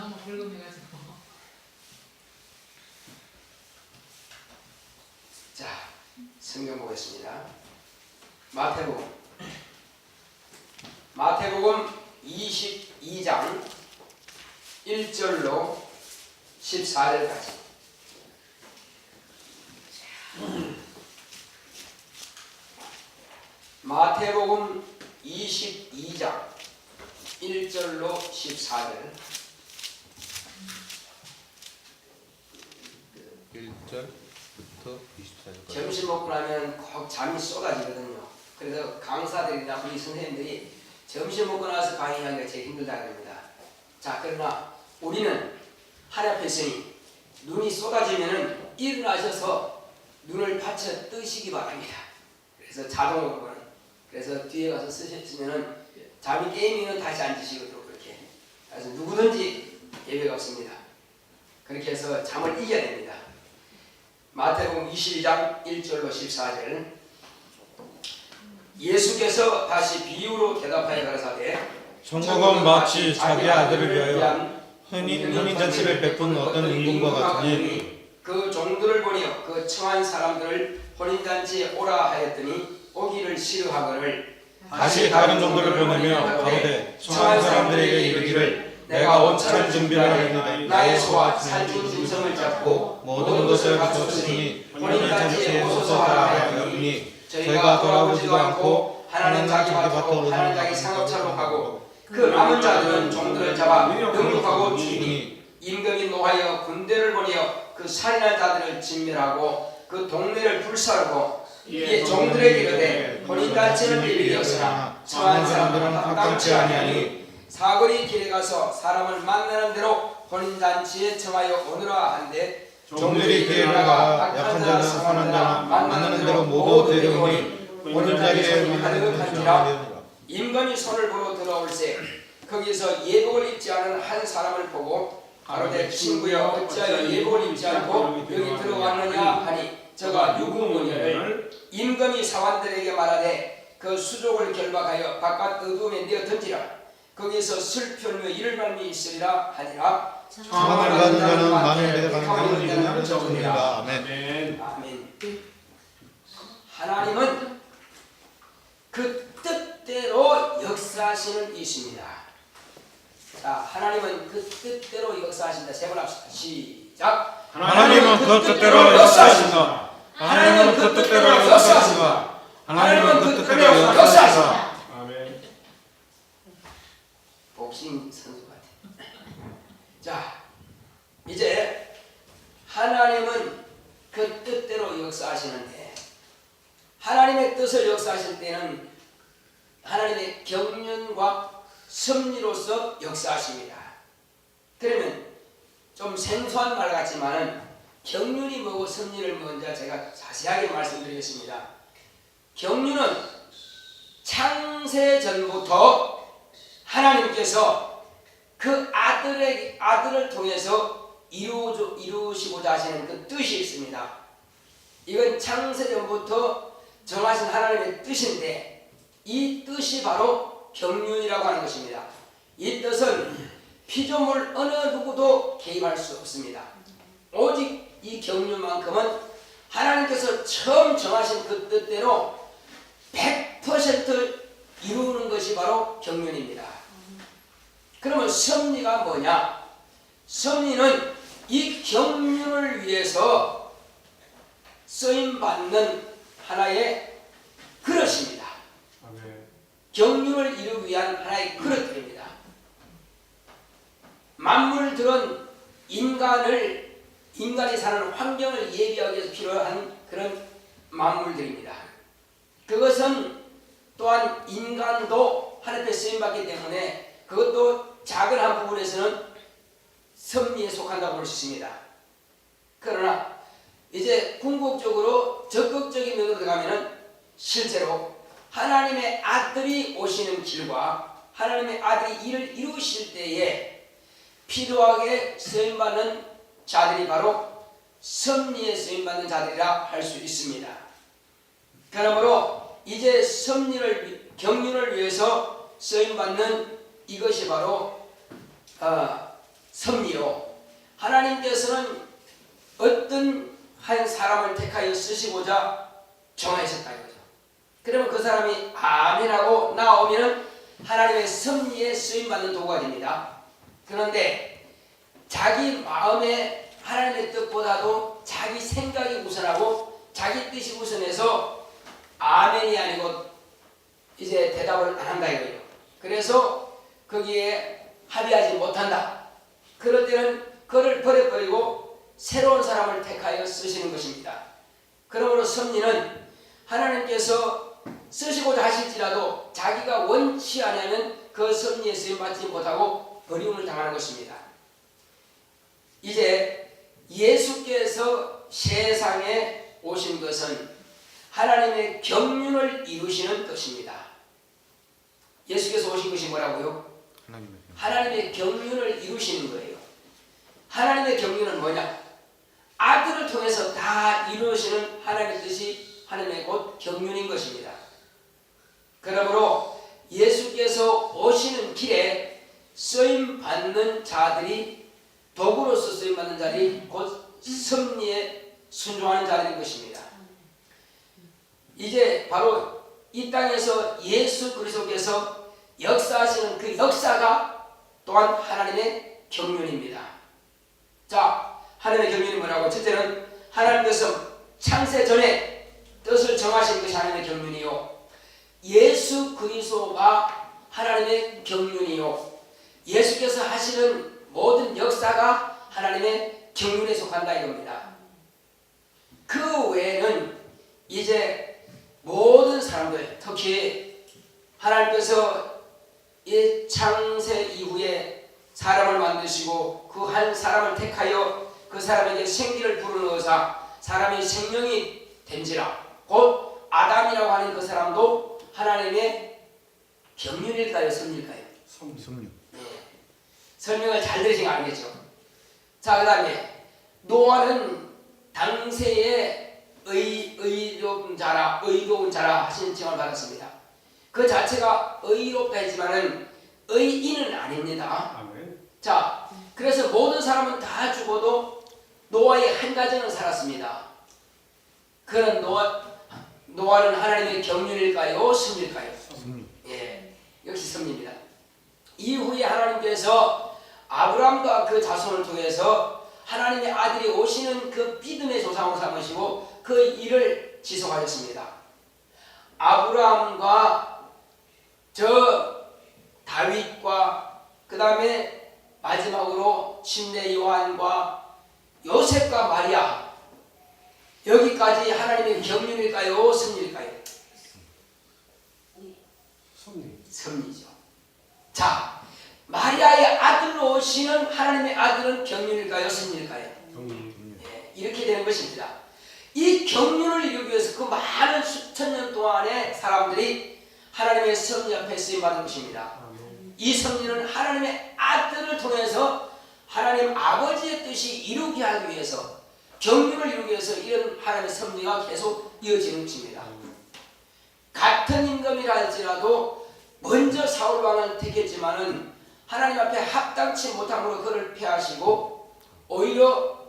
한번 긁어내가지고. 자, 성경 보겠습니다. 마태복음 22장 1절로 14절까지. 마태복음 22장 1절로 14절. 1절부터 24절까지. 점심 먹고 나면 꼭 잠이 쏟아지거든요. 그래서 강사들이나 우리 선생님들이 점심 먹고 나서 강의하기가 제일 힘들다 그럽니다. 자, 그러나 우리는 하늘 앞에 있으니 눈이 쏟아지면은 일어나셔서 눈을 받쳐 뜨시기 바랍니다. 그래서 자동으로는. 그래서 뒤에 가서 쓰셨으면은 잠이 깨이면 다시 앉으시도록 그렇게. 그래서 누구든지 예외가 없습니다. 그렇게 해서 잠을 이겨야 됩니다. 마태복음 22장 1절로 14절. 예수께서 다시 비유로 대답하여 가라사대 천국은 마치 자기 아들을 위하여 혼인잔치를 베푼 어떤 임금과 같으니 그 종들을 보니어 그 청한 사람들을 혼인잔치에 오라 하였더니 오기를 싫어하거늘 다시 다른 종들을 보내며 가로되 청한 사람들에게 이르기를 내가 옷차릴 준비를 하였느니 나의 소와 살준 짐승을 잡고 모든 것을 갖추었으니 혼인잔치에 오소서 하라 하였으니 저희가 돌아보지도 않고 하나는 자기 밭으로 하나는 자기 상업차로 가고 그 남은 자들은 종들을 잡아 능욕하고 죽이니 임금이 노하여 군대를 보내어 그 살인한 자들을 진멸하고 그 동네를 불사르고 이에 종들에게 이르되 혼인잔치를 빌리었으나 청한 사람들은 합당치 아니하니 사거리 길에 가서 사람을 만나는 대로 혼인잔치에 청하여 오너라 한데 종들이 길에 나가 약한 자나 상한 자나 만나는 대로 모두 데려오니 혼인자리에 만나는 임금이 손을 보러 들어올세 거기서 예복을 입지 않은 한 사람을 보고 가로되 친구여 어찌하여 예복을 입지 않고 여기 들어왔느냐 하니 저가 유구문여를 임금이 사관들에게 말하되 그 수족을 결박하여 바깥 어두움에 내어 던지라 거기서 슬피울며 이를 말미 있으리라 하니라. 청함을 받은 자는 많은 배가 가는 적으리라. 아멘. 아멘. 하나님은 그 뜻대로 역사하시는 이십니다. 자, 하나님은 그 뜻대로 역사하신다. 세 번 합시다. 시작. 하나님은 그 뜻대로 역사하신다. 하나님은 그 뜻대로 역사하신다. 하나님은 그 뜻대로 역사하신다. 아멘. 복싱 선수 같아. 자, 이제 하나님은 그 뜻대로 역사하시는데 하나님의 뜻을 역사하실 때는 하나님의 경륜과 섭리로서 역사하십니다. 그러면 좀 생소한 말 같지만은 경륜이 뭐고 섭리를 뭔지 제가 자세하게 말씀드리겠습니다. 경륜은 창세 전부터 하나님께서 그 아들을 통해서 이루시고자 하시는 그 뜻이 있습니다. 이건 창세 전부터 정하신 하나님의 뜻인데 이 뜻이 바로 경륜이라고 하는 것입니다. 이 뜻은 피조물 어느 누구도 개입할 수 없습니다. 오직 이 경륜만큼은 하나님께서 처음 정하신 그 뜻대로 100% 이루는 것이 바로 경륜입니다. 그러면 섭리가 뭐냐? 섭리는 이 경륜을 위해서 쓰임받는 하나의 그릇입니다. 아멘. 경륜을 이루기 위한 하나의 그릇들입니다. 만물들은 인간이 사는 환경을 예비하기 위해서 필요한 그런 만물들입니다. 그것은 또한 인간도 하나님께 쓰임받기 때문에 그것도 작은 한 부분에서는 섭리에 속한다고 볼 수 있습니다. 그러나 이제 궁극적으로 적극적인 면으로 들어가면은 실제로 하나님의 아들이 오시는 길과 하나님의 아들이 이를 이루실 때에 필요하게 쓰임받는 자들이 바로 섭리에 쓰임받는 자들이라 할 수 있습니다. 그러므로 이제 경륜을 위해서 쓰임받는 이것이 바로 섭리요. 하나님께서는 어떤 한 사람을 택하여 쓰시고자 정하셨다 이거죠. 그러면 그 사람이 아멘하고 나오면은 하나님의 섭리에 쓰임받는 도구가 됩니다. 그런데 자기 마음에 하나님의 뜻보다도 자기 생각이 우선하고 자기 뜻이 우선해서 아멘이 아니고 이제 대답을 안 한다 이거예요. 그래서 거기에 합의하지 못한다. 그럴 때는 그를 버려버리고 새로운 사람을 택하여 쓰시는 것입니다. 그러므로 섭리는 하나님께서 쓰시고자 하실지라도 자기가 원치 않으면 그 섭리에 쓰임받지 못하고 버림을 당하는 것입니다. 이제 예수께서 세상에 오신 것은 하나님의 경륜을 이루시는 것입니다. 예수께서 오신 것이 뭐라고요? 하나님의 경륜을 이루시는 거예요. 하나님의 경륜은 뭐냐? 아들을 통해서 다 이루시는 하나님의 뜻이 하나님의 곧 경륜인 것입니다. 그러므로 예수께서 오시는 길에 쓰임받는 자들이 도구로서 쓰임받는 자들이 곧 섭리에 순종하는 자들인 것입니다. 이제 바로 이 땅에서 예수 그리스도께서 역사하시는 그 역사가 또한 하나님의 경륜입니다. 자, 하나님의 경륜이 뭐라고? 첫째는 하나님께서 창세 전에 뜻을 정하신 것이 하나님의 경륜이요. 예수 그리스도가 하나님의 경륜이요. 예수께서 하시는 모든 역사가 하나님의 경륜에 속한다 이겁니다. 그 외에는 이제 모든 사람들, 특히 하나님께서 이 창세 이후에 사람을 만드시고 그 한 사람을 택하여 그 사람에게 생기를 불어넣어서 사람이 생명이 된지라 곧 아담이라고 하는 그 사람도 하나님의 경륜일까요? 섭리일까요? 섭리. 네. 설명을 잘 들으시면 알겠죠. 자, 그 다음에 노아는 당세의 의로운 자라 하신 칭을 받았습니다. 그 자체가 의롭다 했지만은 의인은 아닙니다. 아멘. 자, 그래서 모든 사람은 다 죽어도 노아의 한 가정은 살았습니다. 그는 노아는 하나님의 경륜일까요? 섭리일까요? 섭리. 예, 역시 섭리입니다. 이후에 하나님께서 아브라함과 그 자손을 통해서 하나님의 아들이 오시는 그 믿음의 조상으로 삼으시고 그 일을 지속하셨습니다. 아브라함과 저 다윗과 그 다음에 마지막으로 침례 요한과 요셉과 마리아, 여기까지 하나님의 경륜일까요? 섭리일까요? 섭리죠. 자, 마리아의 아들로 오시는 하나님의 아들은 경륜일까요? 섭리일까요? 네, 이렇게 되는 것입니다. 이 경륜을 이루기 위해서 그 많은 수천 년 동안의 사람들이 하나님의 섭리 앞에 쓰임받은 것입니다. 이 섭리는 하나님의 아들을 통해서 하나님 아버지의 뜻이 이루게 하기 위해서, 경륜을 이루기 위해서 이런 하나님의 섭리가 계속 이어지는 것입니다. 같은 임금이라 할지라도 먼저 사울왕을 택했지만은 하나님 앞에 합당치 못함으로 그를 폐하시고 오히려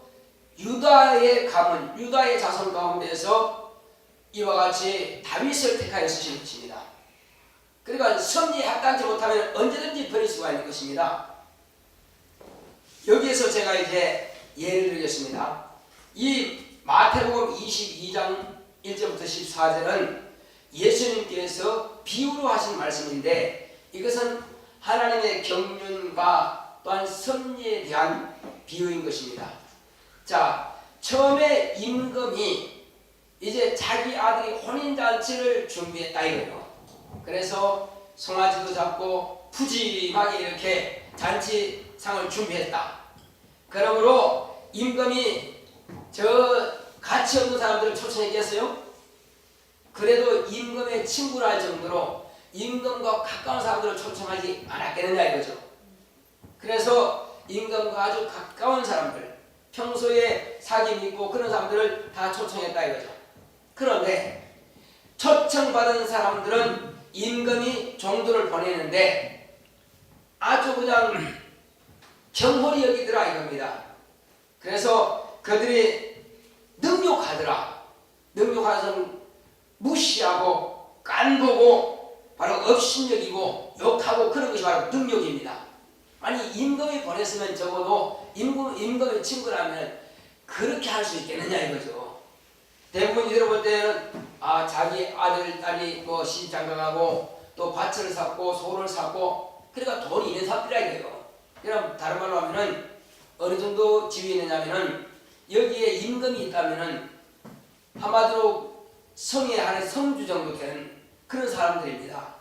유다의 가문, 유다의 자손 가운데서 이와 같이 다윗을 택하여 쓰시는 것입니다. 그러니까 섭리에 합당치 못하면 언제든지 버릴 수가 있는 것입니다. 여기에서 제가 이제 예를 들겠습니다. 이 마태복음 22장 1절부터 14절은 예수님께서 비유로 하신 말씀인데 이것은 하나님의 경륜과 또한 섭리에 대한 비유인 것입니다. 자, 처음에 임금이 이제 자기 아들이 혼인잔치를 준비했다 이거예요. 그래서 송아지도 잡고 푸짐하게 이렇게 잔치상을 준비했다. 그러므로 임금이 저 가치 없는 사람들을 초청했겠어요? 그래도 임금의 친구라 할 정도로 임금과 가까운 사람들을 초청하지 않았겠느냐 이거죠. 그래서 임금과 아주 가까운 사람들, 평소에 사귐 있고 그런 사람들을 다 초청했다 이거죠. 그런데 초청받은 사람들은 임금이 종들을 보내는데 아주 그냥 경홀히 여기더라 이겁니다. 그래서 그들이 능욕하더라. 능욕하는 무시하고 깐보고 바로 업신여기고 욕하고 그런 것이 바로 능욕입니다. 아니 임금이 보냈으면 적어도 임금의 친구라면 그렇게 할 수 있겠느냐 이거죠. 대부분 이들 볼 때는 자기 아들 딸이 뭐 시집장가가고 또 밭을 샀고 소를 샀고 그러니까 돈이 있는 사람들이라 이거예요. 그럼 다른 말로 하면은 어느 정도 지위에 있느냐면은 여기에 임금이 있다면은 한마디로 성에 하는 성주 정도 되는 그런 사람들입니다.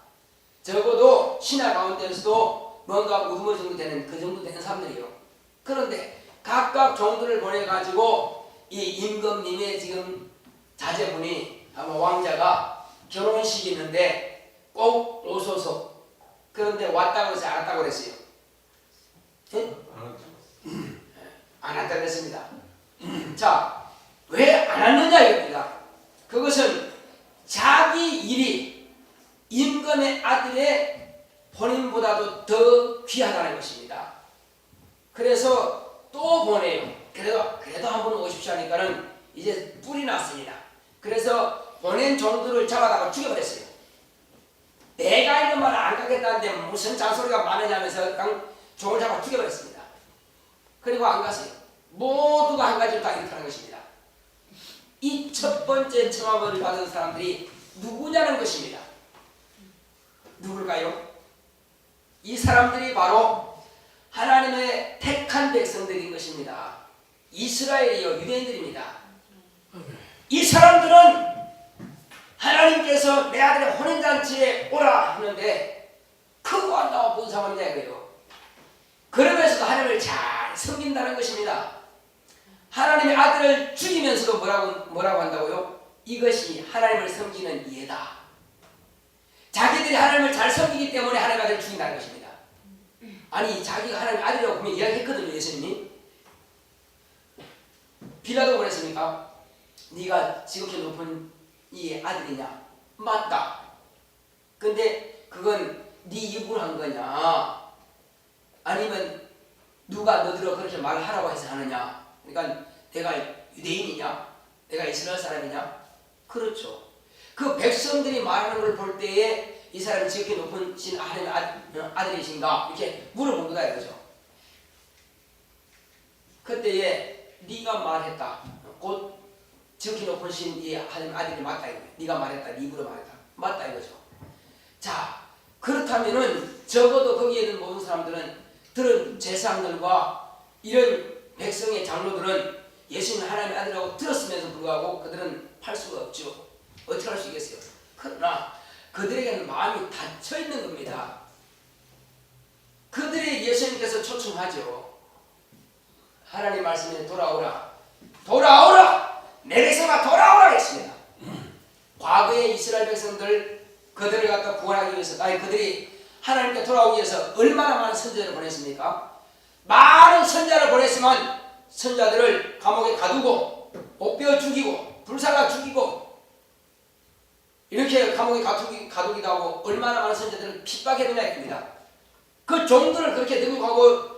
적어도 신하 가운데서도 뭔가 우두머리 정도 되는 그 정도 되는 사람들이에요. 그런데 각각 종들을 보내가지고 이 임금님의 지금 자제분이 아마 왕자가 결혼식이 있는데 꼭 오소서. 그런데 왔다고 해서 안 왔다고 그랬어요. 네? 안 왔다고 그랬습니다. 자, 왜 안 왔느냐 이겁니다. 그것은 자기 일이 임금의 아들의 본인보다도 더 귀하다는 것입니다. 그래서 또 보내요. 그래도 한번 오십시오 하니까는 이제 뿔이 났습니다. 그래서 보낸 종들을 잡아다가 죽여버렸어요. 내가 이런 말을 안 가겠다는데 무슨 잔소리가 많으냐면서 그냥 종을 잡아 죽여버렸습니다. 그리고 안 갔어요. 모두가 한 가지를 다 이렇게 하는 것입니다. 이 첫 번째 청함을 받은 사람들이 누구냐는 것입니다. 누굴까요? 이 사람들이 바로 하나님의 택한 백성들인 것입니다. 이스라엘이요, 유대인들입니다. 이 사람들은 하나님께서 내 아들의 혼인잔치에 오라 하는데 크고 한다고 무슨 상관이냐 이거예요. 그러면서도 하나님을 잘 섬긴다는 것입니다. 하나님의 아들을 죽이면서도 뭐라고 한다고요? 이것이 하나님을 섬기는 예다. 자기들이 하나님을 잘 섬기기 때문에 하나님의 아들을 죽인다는 것입니다. 아니 자기가 하나님의 아들이라고 보면 이야기했거든요. 예수님이 빌라도가 그랬습니까? 네가 지극히 높은 이 아들이냐? 맞다. 근데 그건 네 입으로 한 거냐? 아니면 누가 너더러 그렇게 말하라고 해서 하느냐? 그러니까 내가 유대인이냐? 내가 이스라엘 사람이냐? 그렇죠. 그 백성들이 말하는 걸 볼 때에 이 사람이 지극히 높은 신 하나님의 아들이신가? 이렇게 물어본 거다 이거죠. 그때에 네가 말했다. 곧 지극히 높은 신 이 하나님의 아들이 맞다 이거. 네가 말했다. 네 입으로 말했다. 맞다 이거죠. 자, 그렇다면은 적어도 거기에 있는 모든 사람들은 들은 제사장들과 이런 백성의 장로들은 예수님 하나님의 아들이라고 들었음에도 불구하고 그들은 팔 수가 없죠. 어떻게 할 수 있겠어요? 그러나 그들에게는 마음이 닫혀 있는 겁니다. 그들이 예수님께서 초청하죠. 하나님 말씀에 돌아오라. 돌아오라! 내 백성아 돌아오라 했습니다. 과거의 이스라엘 백성들 그들을 갖다 구원하기 위해서 그들이 하나님께 돌아오기 위해서 얼마나 많은 선자를 보냈습니까? 많은 선자를 보냈으면 선자들을 감옥에 가두고 옷베어 죽이고 불살라 죽이고 이렇게 감옥에 가두기도 하고 얼마나 많은 선자들을 핍박했느냐 했습니다. 그 종들을 그렇게 능욕하고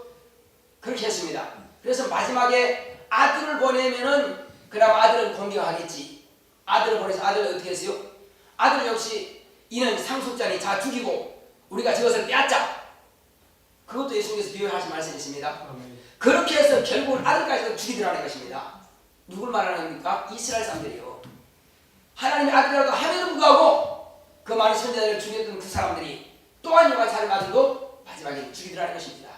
그렇게 했습니다. 그래서 마지막에 아들을 보내면은 그나마 아들은 공경하겠지. 아들을 보내서 아들을 어떻게 했어요? 아들 역시 이는 상속자니 자 죽이고 우리가 저것을 빼앗자. 그것도 예수님께서 비유하신 말씀이 있습니다. 그렇게 해서 결국은 아들까지도 죽이더라는 것입니다. 누굴 말하는 겁니까? 이스라엘 사람들이요. 하나님의 아들이라고 함에도 불구하고 그 많은 선자들을 죽였던 그 사람들이 또한 요한 사람의 아들도 마지막에 죽이더라는 것입니다.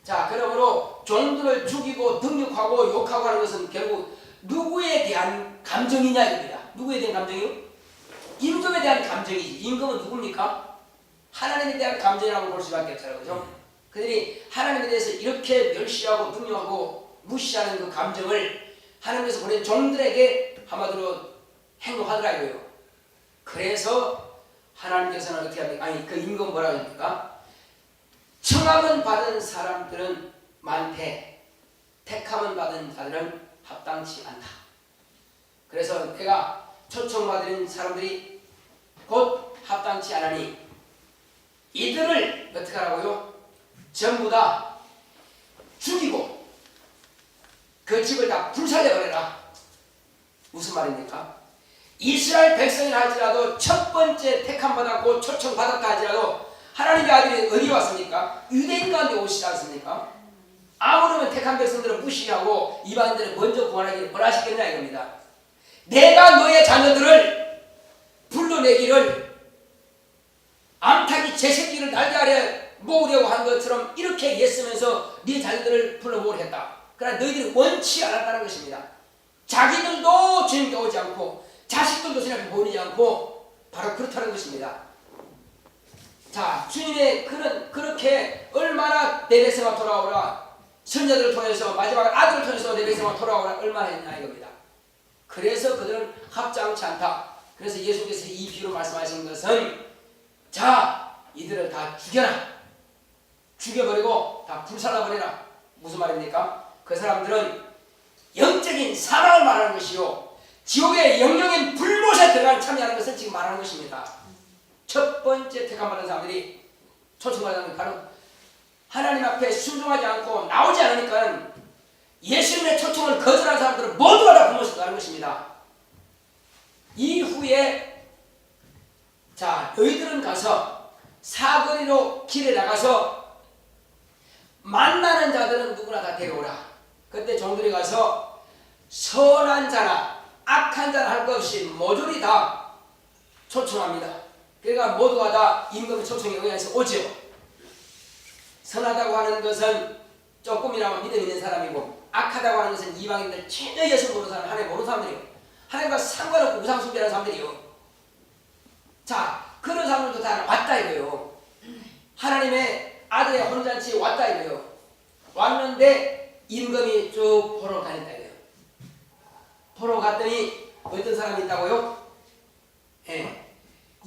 자, 그러므로 종들을 죽이고 등육하고 욕하고 하는 것은 결국 누구에 대한 감정이냐 이겁니다. 누구에 대한 감정이요? 임금에 대한 감정이지. 임금은 누굽니까? 하나님에 대한 감정이라고 볼 수밖에 없잖아요. 그죠? 그들이 하나님에 대해서 이렇게 멸시하고 등용하고 무시하는 그 감정을 하나님께서 보낸 종들에게 한마디로 행동하더라 이거예요. 그래서 하나님께서는 어떻게 합니까? 아니 그 임금 뭐라고 합니까? 청함은 받은 사람들은 많되 택함은 받은 자들은 합당치 않다. 그래서 내가 초청받은 사람들이 곧 합당치 않으니 이들을 어떻게 하라고요? 전부 다 죽이고 그 집을 다 불살려버려라. 무슨 말입니까? 이스라엘 백성이라 할지라도 첫 번째 택함받았고 초청받았다 할지라도 하나님의 아들이 어디 왔습니까? 유대인 가운데 오시지 않습니까? 아무르면 택한 백성들은 무시하고 이방인들은 먼저 구원하기를 원하시겠냐 이겁니다. 내가 너의 자녀들을 불러내기를 암탉이 제 새끼를 날개 아래 모으려고 한 것처럼 이렇게 애쓰면서 네 자녀들을 불러모으려 했다. 그러나 너희들이 원치 않았다는 것입니다. 자기들도 주님께 오지 않고 자식들도 주님께 보이지 않고 바로 그렇다는 것입니다. 자, 주님의 그렇게 얼마나 내 백성아 돌아오라, 선자들을 통해서 마지막 아들을 통해서 내 백성아 돌아오라 얼마나 했냐 이겁니다. 그래서 그들은 합장치 않다. 그래서 예수께서 이 비유로 말씀하신 것은 자, 이들을 다 죽여라. 죽여버리고 다 불살라버리라. 무슨 말입니까? 그 사람들은 영적인 사망을 말하는 것이요, 지옥의 영영인 불못에 들어간 참여하는 것을 지금 말하는 것입니다. 첫 번째 택함받은 사람들이, 초청받은 사람들이 바로 하나님 앞에 순종하지 않고 나오지 않으니까 예수님의 초청을 거절한 사람들은 모두가 다 불못에 들어가는 것입니다. 이후에 자, 너희들은 가서 사거리로 길에 나가서 만나는 자들은 누구나 다 데려오라. 그때 종들이 가서 선한 자나 악한 자나 할 것 없이 모조리 다 초청합니다. 그러니까 모두가 다 임금의 초청에 의해서 오죠. 선하다고 하는 것은 조금이나마 믿음 있는 사람이고, 악하다고 하는 것은 이방인들 전혀 예수 모르는 사람, 하나님 모르는 사람들이요, 하나님과 상관없고 우상 숭배하는 사람들이요. 자, 그런 사람들도 다 왔다 이거요. 하나님의 아들의 혼잔치에 왔다 이거요. 왔는데 임금이 쭉 보러 다닌다 이거요. 보러 갔더니 어떤 사람이 있다고요?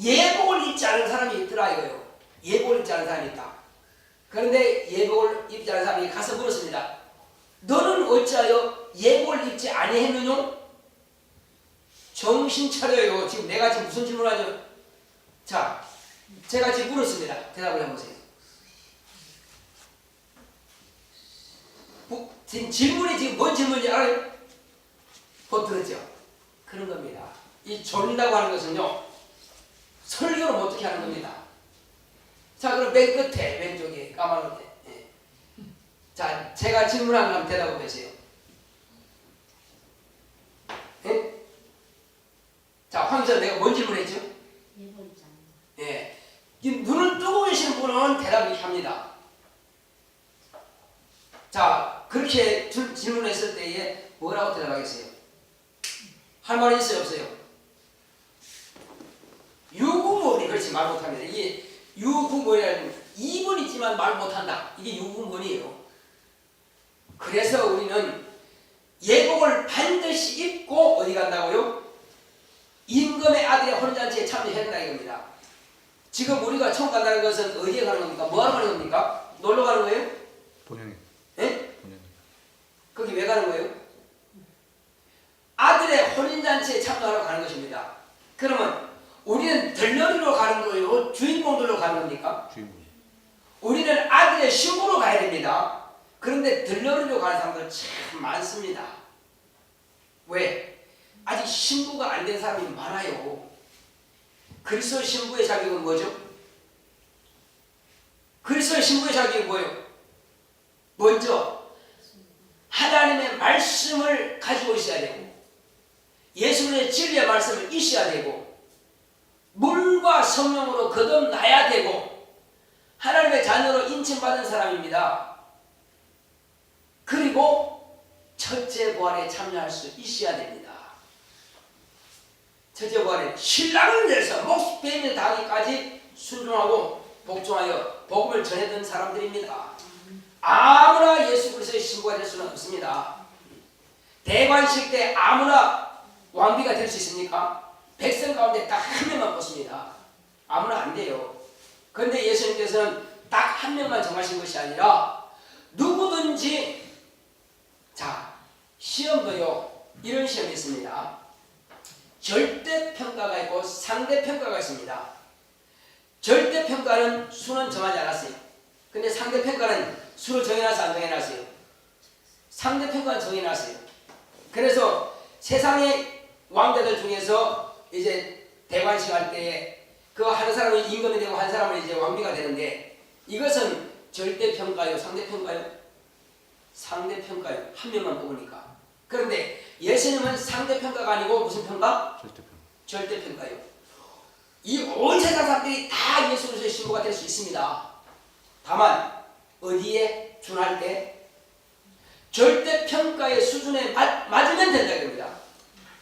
예복을 입지 않은 사람이 있더라 이거요. 예복을 입지 않은 사람이 있다. 그런데 예복을 입지 않은 사람이 가서 물었습니다. 너는 어찌하여 예복을 입지 아니했느냐? 정신 차려요. 지금 내가 지금 무슨 질문을 하죠? 자, 제가 지금 물었습니다. 대답을 해보세요. 지금 질문이 지금 뭔 질문인지 알아요? 못 들었죠? 그런 겁니다. 이 졸린다고 하는 것은요, 설교를 어떻게 하는 겁니다. 자, 그럼 맨 끝에 왼쪽에 까만 옷에, 자, 제가 질문하는 거 대답해 보세요. 예? 자, 황선 내가 뭔 질문했죠? 예. 이 눈을 뜨고 계시는 분은 대답을 이렇게 합니다. 자, 그렇게 질문했을 때에 뭐라고 대답하겠어요? 할 말이 있어요, 없어요? 유구문이, 그렇지, 말 못합니다. 이게 유구문이라는 2번 있지만 말 못한다. 이게 유구문이에요. 그래서 우리는 예복을 반드시 입고 어디 간다고요? 임금의 아들의 혼인잔치에 참여해야 된다 이겁니다. 지금 우리가 천국 간다는 것은 어디에 가는 겁니까? 뭐하러 가는 겁니까? 놀러 가는 거예요? 본영에. 예? 본영에. 거기 왜 가는 거예요? 아들의 혼인잔치에 참여하러 가는 것입니다. 그러면 우리는 들러리로 가는 거예요? 주인공들로 가는 겁니까? 주인공. 우리는 아들의 신부로 가야 됩니다. 그런데 들러리로 가는 사람들 참 많습니다. 왜? 아직 신부가 안 된 사람이 많아요. 그리스도 신부의 자격은 뭐죠? 그리스도의 신부의 자격이 뭐예요? 먼저 하나님의 말씀을 가지고 있어야 되고, 예수님의 진리의 말씀을 있어야 되고, 물과 성령으로 거듭나야 되고, 하나님의 자녀로 인칭받은 사람입니다. 그리고 첫째 부활에 참여할 수 있어야 됩니다. 첫째 부활에 신랑을 위해서 목숨 빼앗는 당기까지 순종하고 복종하여 복음을 전해던 사람들입니다. 아무나 예수 그리스도의 신부가 될 수는 없습니다. 대관식 때 아무나 왕비가 될 수 있습니까? 백성 가운데 딱 한 명만 뽑습니다. 아무나 안 돼요. 그런데 예수님께서는 딱 한 명만 정하신 것이 아니라 누구든지, 자, 시험도요, 이런 시험이 있습니다. 절대평가가 있고 상대평가가 있습니다. 절대평가는 수는 정하지 않았어요. 근데 상대평가는 수를 정해놔서 안 정해놨어요. 상대평가는 정해놨어요. 그래서 세상의 왕자들 중에서 이제 대관식 할 때에 그 한 사람이 임금이 되고 한 사람은 이제 왕비가 되는데 이것은 절대평가요, 상대평가요? 상대평가요. 한 명만 뽑으니까. 그런데 예수님은 상대평가가 아니고 무슨 평가? 절대평가. 절대평가요. 이 온 세상 사람들이 다 예수 그리스도의 신부가 될 수 있습니다. 다만 어디에 준할 때 절대평가의 수준에 맞으면 된다 겁니다.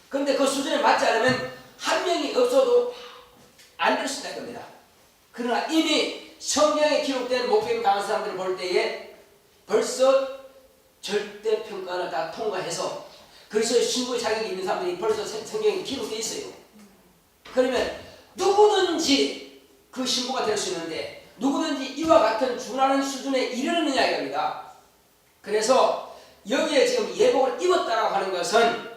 그런데 그 수준에 맞지 않으면 한 명이 없어도 안 될 수 있다 겁니다. 그러나 이미 성경에 기록된 목표가 강한 사람들을 볼 때에 벌써 절대평가를 다 통과해서 그리스도의 신부의 자격이 있는 사람들이 벌써 성경에 기록되어 있어요. 그러면 누구든지 그 신부가 될 수 있는데 누구든지 이와 같은 준하는 수준에 이르느냐 이겁니다. 그래서 여기에 지금 예복을 입었다라고 하는 것은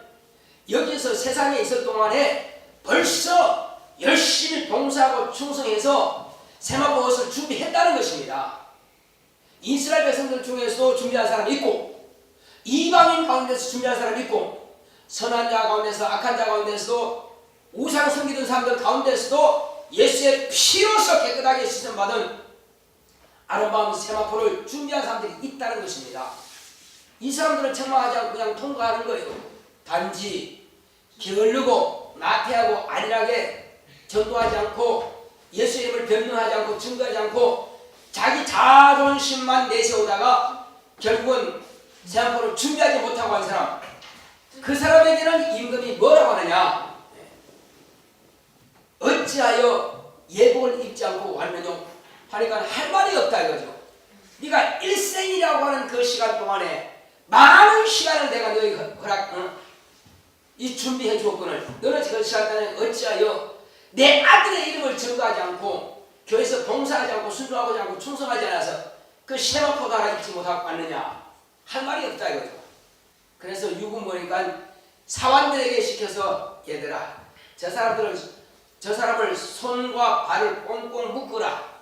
여기서 세상에 있을 동안에 벌써 열심히 봉사하고 충성해서 세마포 옷을 준비했다는 것입니다. 이스라엘 백성들 중에서도 준비한 사람이 있고 이방인 가운데서 준비한 사람이 있고 선한 자 가운데서 악한 자 가운데서도 우상 섬기던 사람들 가운데서도 예수의 피로서 깨끗하게 씻음받은 아름다운 세마포를 준비한 사람들이 있다는 것입니다. 이 사람들은 책망하지 않고 그냥 통과하는 거예요. 단지 게으르고 나태하고 안일하게 전도하지 않고 예수 이름을 변명하지 않고 증거하지 않고 자기 자존심만 내세우다가 결국은 세마포를 준비하지 못하고 한 사람, 그 사람에게는 임금이 뭐라고 하느냐? 어찌하여 예복을 입지 않고 왔느냐? 하니까 할 말이 없다 이거죠. 네가 일생이라고 하는 그 시간 동안에 많은 시간을 내가 너희 이 준비해 주었거늘 너는 그 시간 동안에 어찌하여 내 아들의 이름을 증거하지 않고 교회에서 봉사하지 않고 순종하지 않고 충성하지 않아서 그 세마포도 하나 입지 못하고 왔느냐? 할 말이 없다 이거죠. 그래서 유군 보니까 사환들에게 시켜서 얘들아 저 사람을 손과 발을 꽁꽁 묶으라.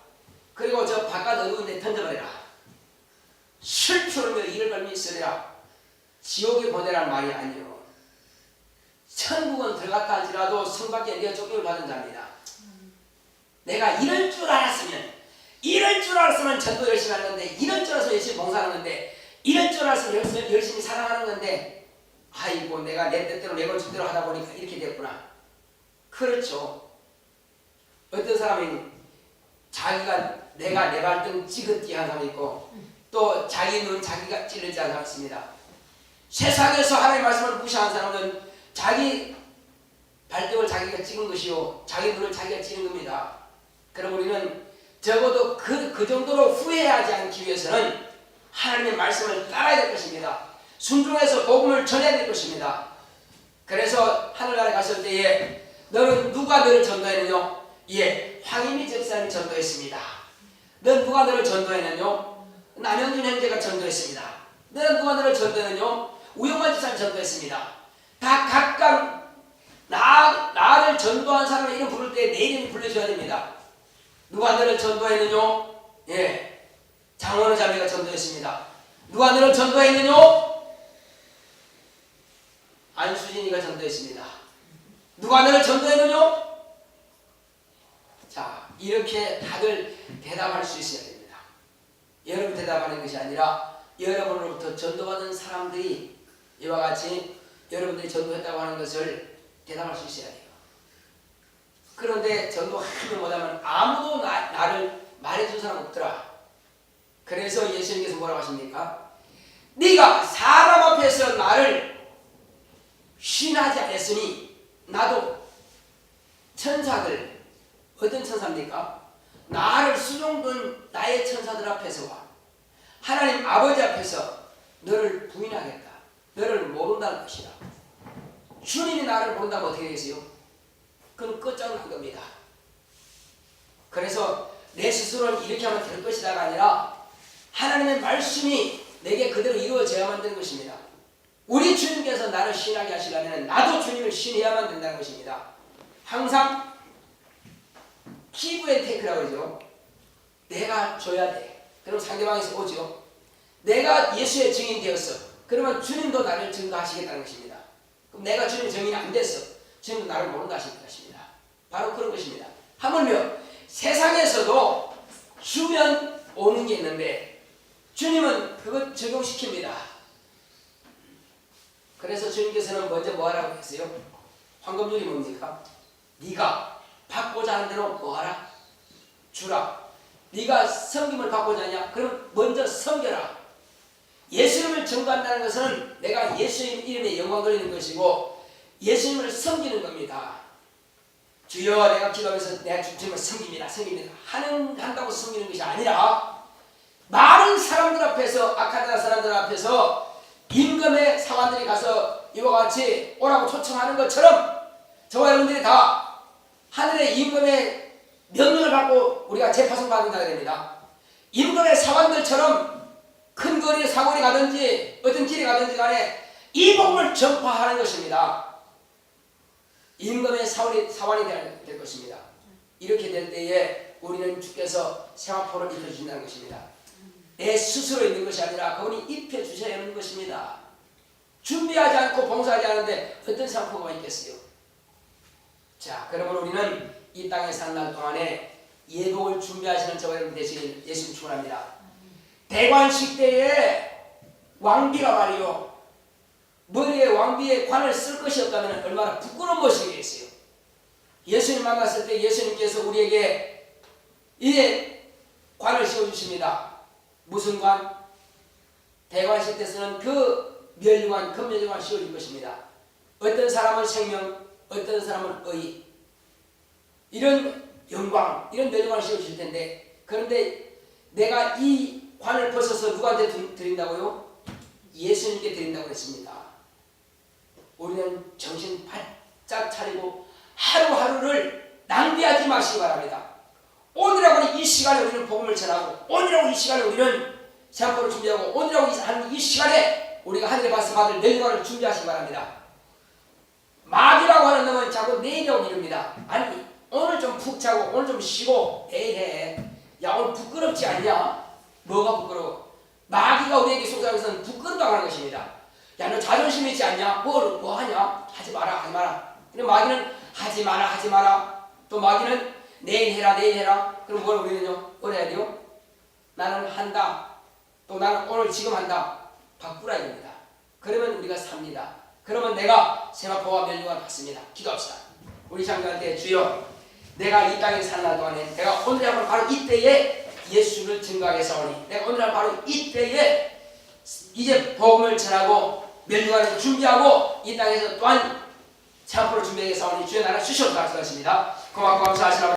그리고 저 바깥 어두운 데 던져버리라. 슬프며 이를 걸며 있으리라. 지옥에 보내라는 말이 아니요. 천국은 들어갔다 할지라도 성 밖에 내가 쫓김을 받은 자입니다. 내가 이럴 줄 알았으면 전도 열심히 하는 건데 이럴 줄 알아서 열심히 봉사하는 건데 이럴 줄 알았으면 열심히 사랑하는 건데 아이고 내가 내 뜻대로 내 골칫대로 하다 보니까 이렇게 됐구나. 그렇죠. 어떤 사람이 내가 내 발등 찌긋찌 한 사람이 있고 또 자기 눈 자기가 찔르지 않은 사람이 있습니다. 세상에서 하나님의 말씀을 무시하는 사람은 자기 발등을 자기가 찍은 것이요 자기 눈을 자기가 찌는 겁니다. 그럼 우리는 적어도 그 정도로 후회하지 않기 위해서는 하나님의 말씀을 따라야 될 것입니다. 순종해서 복음을 전해야 될 것입니다. 그래서 하늘나라에 갔을 때에 너는 누가 너를 전도했느냐? 예, 황희미 집사님이 전도했습니다. 넌 누가 너를 전도했느냐? 남영준 형제가 전도했습니다. 너는 누가 너를 전도했느냐? 우영만 집사님 전도했습니다. 다 각각 나를 전도한 사람의 이름 부를 때 내 이름이 불러줘야 됩니다. 누가 너를 전도했느냐? 예, 장원호 자매가 전도했습니다. 누가 너를 전도했느냐? 안수진이가 전도했습니다. 누가 너를 전도했느냐? 자, 이렇게 다들 대답할 수 있어야 됩니다. 여러분 대답하는 것이 아니라 여러분으로부터 전도받은 사람들이 이와 같이 여러분들이 전도했다고 하는 것을 대답할 수 있어야 돼요. 그런데 전도하지 못하면 아무도 나를 말해준 사람 없더라. 그래서 예수님께서 뭐라고 하십니까? 네가 사람 앞에서 나를 신하지 않았으니 나도 천사들, 어떤 천사입니까? 나를 수종둔 나의 천사들 앞에서와 하나님 아버지 앞에서 너를 부인하겠다. 너를 모른다는 것이다. 주님이 나를 모른다면 어떻게 되겠어요? 그건 끝장난 겁니다. 그래서 내 스스로는 이렇게 하면 될 것이다가 아니라 하나님의 말씀이 내게 그대로 이루어져야만 되는 것입니다. 우리 주님께서 나를 신하게 하시려면 나도 주님을 신해야만 된다는 것입니다. 항상 기브 앤 테이크라고 그러죠. 내가 줘야 돼. 그럼 상대방에서 오죠. 내가 예수의 증인 되었어. 그러면 주님도 나를 증거하시겠다는 것입니다. 그럼 내가 주님의 증인이 안 됐어. 주님도 나를 모른다 하실 것입니다. 바로 그런 것입니다. 하물며 세상에서도 주면 오는 게 있는데 주님은 그것 적용시킵니다. 그래서 주님께서는 먼저 뭐 하라고 했어요? 황금률이 뭡니까? 네가 받고자 하는 대로 뭐 하라? 주라. 네가 섬김을 받고자 하냐? 그럼 먼저 섬겨라. 예수님을 증거한다는 것은 내가 예수님 이름에 영광 돌리는 것이고 예수님을 섬기는 겁니다. 주여 내가 기도하면서 내가 주님을 섬깁니다. 한다고 섬기는 것이 아니라 많은 사람들 앞에서 아카데나 사람들 앞에서 임금의 사관들이 가서 이와 같이 오라고 초청하는 것처럼 저와 여러분들이 다 하늘의 임금의 명령을 받고 우리가 재파송 받는다고 됩니다. 임금의 사관들처럼 큰 거리 사거리 가든지 어떤 길에 가든지 간에 이 복음을 전파하는 것입니다. 임금의 사관이 될 것입니다. 이렇게 될 때에 우리는 주께서 세마포를 입혀주신다는 것입니다. 내 스스로 있는 것이 아니라 그분이 입혀주셔야 하는 것입니다. 준비하지 않고 봉사하지 않는데 어떤 세마포가 있겠어요? 자, 그러면 우리는 이 땅에 사는 날 동안에 예복을 준비하시는 저와 여러분 되시길 예수님 축원합니다. 대관식 때에 왕비가 말이요 머리에 왕비의 관을 쓸 것이 없다면 얼마나 부끄러운 것이겠어요. 예수님 만났을 때 예수님께서 우리에게 이제 관을 씌워주십니다. 무슨 관? 대관식 때 쓰는 그 멸관, 금멸관 씌워줄 것입니다. 어떤 사람은 생명, 어떤 사람은 의, 이런 영광, 이런 멸관을 씌워주실 텐데 그런데 내가 이 관을 벗어서 누구한테 드린다고요? 예수님께 드린다고 했습니다. 우리는 정신 바짝 차리고 하루하루를 낭비하지 마시기 바랍니다. 오늘하고 이 시간에 우리는 복음을 전하고 오늘하고 이 시간에 우리는 세마포를 준비하고 오늘하고 이 시간에 우리가 하늘에 가서 받을 멸관을 준비하시기 바랍니다. 마귀라고 하는 놈은 자꾸 내일이라고 이릅니다. 아니 오늘 좀 푹 자고 오늘 좀 쉬고 내일 해. 야 오늘 부끄럽지 않냐? 뭐가 부끄러워? 마귀가 우리에게 속삭여서는 부끄럽다고 하는 것입니다. 야 너 자존심 있지 않냐? 뭐 하냐? 하지 마라. 근데 마귀는 하지 마라. 또 마귀는 내일 해라. 그럼 뭘 우리는요? 뭘 해야 돼요? 나는 한다. 또 나는 오늘 지금 한다. 바꾸라 입니다. 그러면 우리가 삽니다. 그러면 내가 세마포와 멸류관을 받습니다. 기도합시다. 우리 장로한테 주여 내가 이 땅에 사는 날 동안에 내가 오늘 하루 바로 이때에 예수를 증거하게 사오니 내가 오늘 하루 바로 이때에 이제 복음을 전하고 멸류관을 준비하고 이 땅에서 또한 세마포를 준비하게 사오니 주여 나를 주시옵소서 하셨습니다. 고맙고 감사하시라.